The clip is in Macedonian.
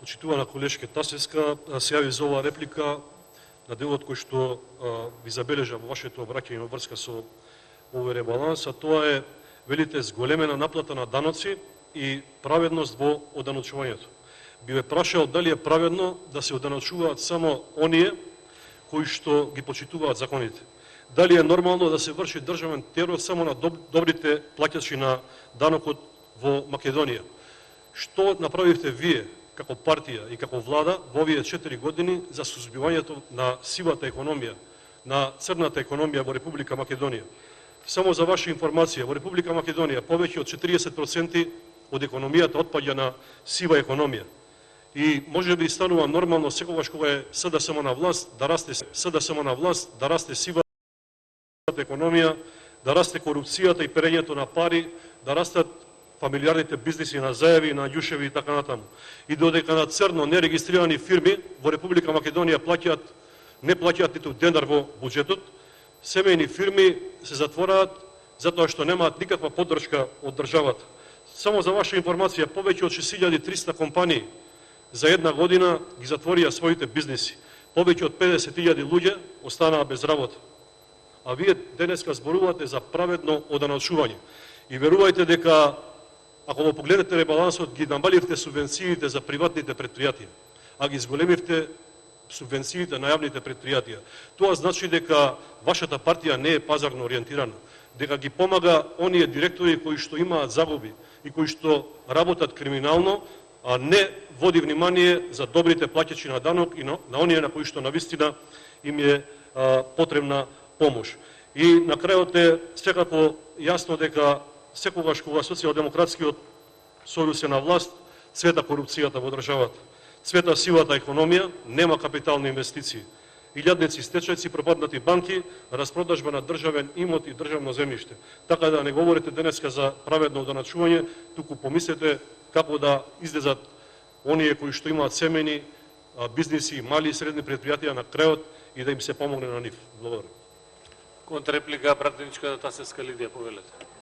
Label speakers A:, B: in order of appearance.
A: Почитувана колешке Тасевска, се јави за оваа реплика на делот кој што ви забележа во вашето обраќање во врска со овој ребаланс, а тоа е, велите, зголемена наплата на даноци и праведност во оданочувањето. Би ве прашал дали е праведно да се оданочуваат само оние кои што ги почитуваат законите. Дали е нормално да се врши државен терор само на добрите плаќачи на данокот во Македонија? Што направивте вие како партија и како влада во овие 4 години за сузбивањето на сивата економија, на црната економија во Република Македонија? Само за ваша информација, во Република Македонија повеќе од 40% од економијата отпаѓа на сива економија. И може би станува нормално секогаш кога е СДСМ на власт да расте сивата економија, да расте корупцијата и перењето на пари, да растат фамилиарните бизниси на заеви, на ѓушеви и така натаму. И додека на црно нерегистрирани фирми во Република Македонија не плаќаат ниту денар во буџетот, семејни фирми се затвораат затоа што немаат никаква поддршка од државата. Само за ваша информација, повеќе од 6300 компании за една година ги затворија своите бизниси. Повеќе од 50.000 луѓе останаа без работа. А вие денеска зборувате за праведно оданочување. И верувајте дека ако го погледнете ребалансот, ги намаливте субвенциите за приватните предпријатија, а ги зголемивте субвенциите на јавните предпријатија. Тоа значи дека вашата партија не е пазарно ориентирана, дека ги помага оние директори кои што имаат загуби и кои што работат криминално, а не води внимание за добрите плаќачи на данок и на оние на кои што навистина им е потребна помош. И на крајот е секако јасно дека секогаш кога социјалдемократскиот сојуз е на власт, цвета корупцијата во државата, цвета сивата економија, нема капитални инвестиции. Илјадници стечајци, пропаднати банки, распродажба на државен имот и државно земјиште. Така да не говорите денеска за праведно оданочување, туку помислете како да излезат оние кои што имаат семејни бизниси, мали и средни предпријатија на крајот и да им се помогне на нив. Благодарам.
B: Контрреплика, пратеничка Тасевска Лидија, повелете.